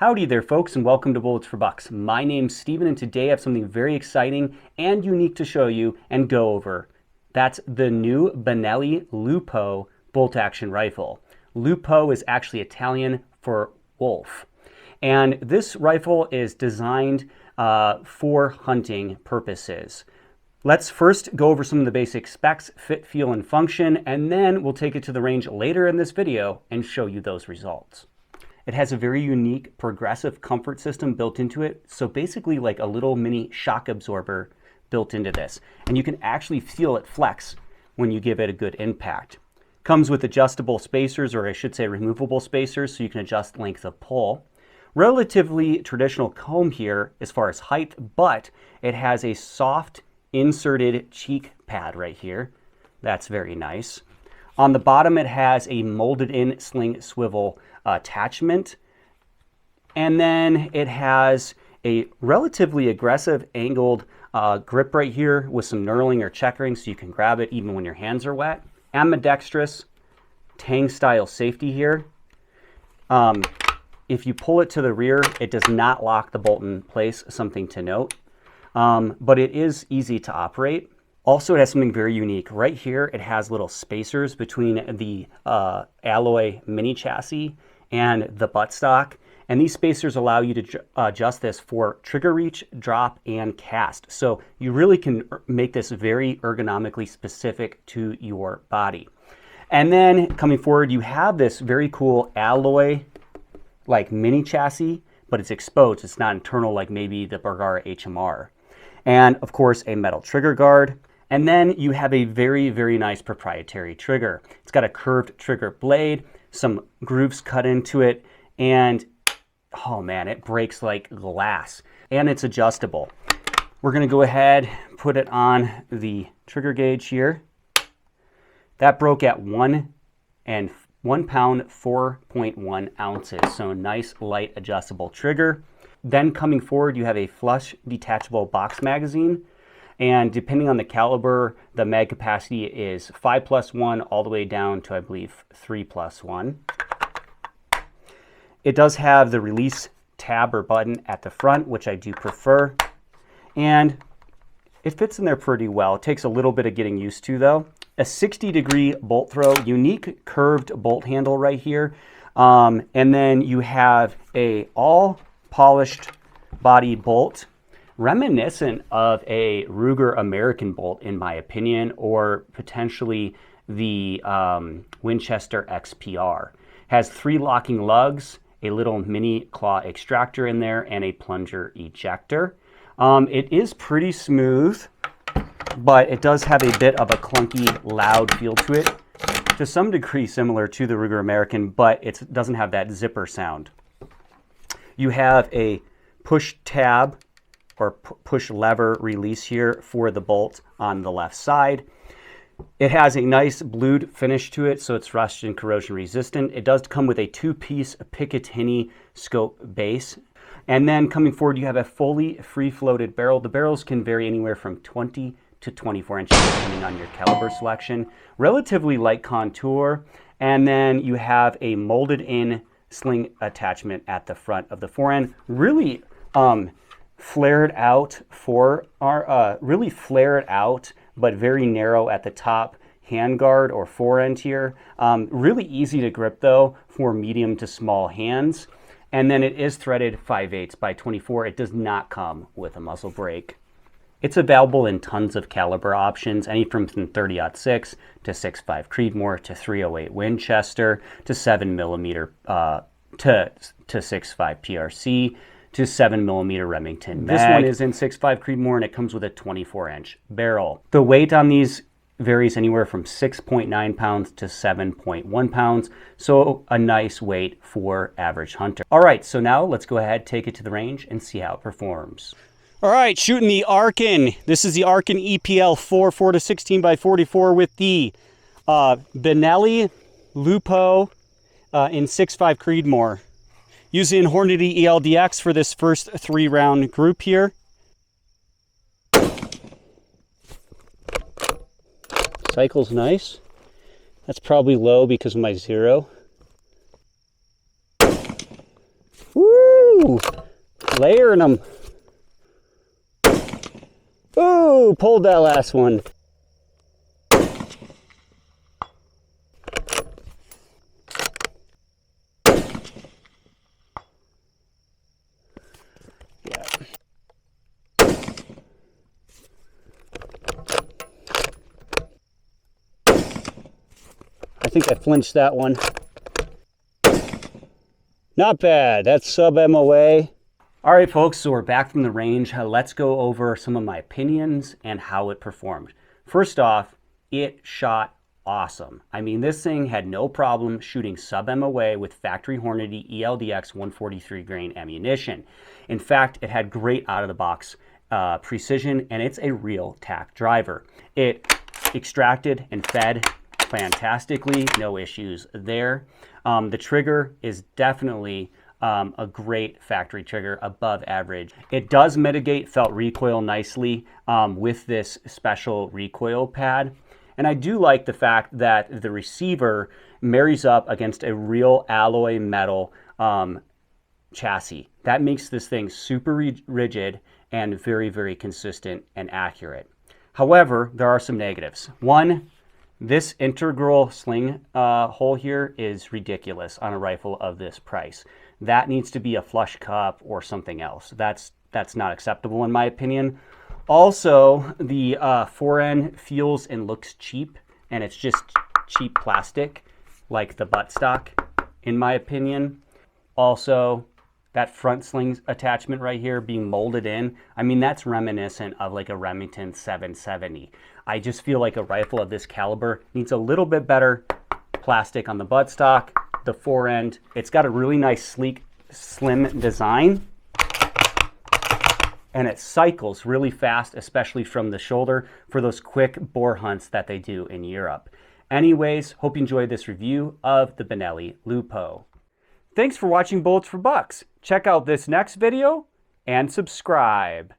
Howdy there folks, and welcome to Bullets for Bucks. My name's Steven, and today I have something very exciting and unique to show you and go over. That's the new Benelli LUPO bolt action rifle. Lupo is actually Italian for wolf. And this rifle is designed for hunting purposes. Let's first go over some of the basic specs, fit, feel, and function, and then we'll take it to the range later in this video and show you those results. It has a very unique progressive comfort system built into it. So basically like a little mini shock absorber built into this. And you can actually feel it flex when you give it a good impact. Comes with adjustable spacers, or I should say removable spacers, so you can adjust length of pull. Relatively traditional comb here as far as height, but it has a soft inserted cheek pad right here. That's very nice. On the bottom it has a molded in sling swivel attachment, and then it has a relatively aggressive angled grip right here with some knurling or checkering so you can grab it even when your hands are wet. Ambidextrous tang style safety here. If you pull it to the rear, it does not lock the bolt in place, something to note, but it is easy to operate. Also, it has something very unique. Right here, it has little spacers between the alloy mini chassis and the buttstock. And these spacers allow you to adjust this for trigger reach, drop, and cast. So you really can make this very ergonomically specific to your body. And then coming forward, you have this very cool alloy like mini chassis, but it's exposed. It's not internal like maybe the Bergara HMR. And of course, a metal trigger guard. And then you have a very, very nice proprietary trigger. It's got a curved trigger blade, some grooves cut into it, and oh man, it breaks like glass. And it's adjustable. We're gonna go ahead, put it on the trigger gauge here. That broke at 1 pound, 4.1 ounces. So nice, light, adjustable trigger. Then coming forward, you have a flush detachable box magazine. And depending on the caliber, the mag capacity is 5+1 all the way down to, I believe, 3+1. It does have the release tab or button at the front, which I do prefer. And it fits in there pretty well. It takes a little bit of getting used to though. A 60-degree bolt throw, unique curved bolt handle right here. And then you have a all polished body bolt, reminiscent of a Ruger American bolt in my opinion, or potentially the Winchester XPR. Has 3 locking lugs, a little mini claw extractor in there, and a plunger ejector. It is pretty smooth, but it does have a bit of a clunky, loud feel to it, to some degree similar to the Ruger American, but it doesn't have that zipper sound. You have a push tab or push lever release here for the bolt on the left side. It has a nice blued finish to it, so it's rust and corrosion resistant. It does come with a 2-piece Picatinny scope base. And then coming forward, you have a fully free-floated barrel. The barrels can vary anywhere from 20 to 24 inches depending on your caliber selection. Relatively light contour. And then you have a molded in sling attachment at the front of the forend. Really flared out but very narrow at the top handguard or forend here. Really easy to grip though for medium to small hands. And then it is threaded 5/8 by 24. It does not come with a muzzle brake. It's available in tons of caliber options, anything from 30-06 to 6.5 Creedmoor to 308 Winchester to 7mm to 6.5 PRC to 7mm Remington mag. This one is in 6.5 Creedmoor and it comes with a 24-inch barrel. The weight on these varies anywhere from 6.9 pounds to 7.1 pounds, so a nice weight for average hunter. All right, so now let's go ahead, take it to the range and see how it performs. All right, shooting the Arkin. This is the Arkin EPL 4 4-16 by 44 with the Benelli LUPO in 6.5 Creedmoor. Using Hornady ELDX for this first 3-round group here. Cycle's nice. That's probably low because of my 0. Woo! Ooh, layering them. Ooh, pulled that last one. Yeah. I think I flinched that one. Not bad. That's Sub-MOA. All right, folks, so we're back from the range. Let's go over some of my opinions and how it performed. First off, it shot awesome. I mean, this thing had no problem shooting Sub-MOA with factory Hornady ELDX 143 grain ammunition. In fact, it had great out-of-the-box precision, and it's a real tack driver. It extracted and fed fantastically, no issues there. The trigger is definitely a great factory trigger, above average. It does mitigate felt recoil nicely with this special recoil pad. And I do like the fact that the receiver marries up against a real alloy metal chassis. That makes this thing super rigid and very, very consistent and accurate. However, there are some negatives. One, this integral sling hole here is ridiculous on a rifle of this price. That needs to be a flush cup or something else. That's not acceptable in my opinion. Also, the forend feels and looks cheap, and it's just cheap plastic like the buttstock in my opinion. Also, that front sling attachment right here being molded in, I mean, that's reminiscent of like a Remington 770. I just feel like a rifle of this caliber needs a little bit better plastic on the buttstock, the forend. It's got a really nice, sleek, slim design, and it cycles really fast, especially from the shoulder for those quick bore hunts that they do in Europe. Anyways, hope you enjoyed this review of the Benelli LUPO. Thanks for watching Bullets for Bucks. Check out this next video and subscribe.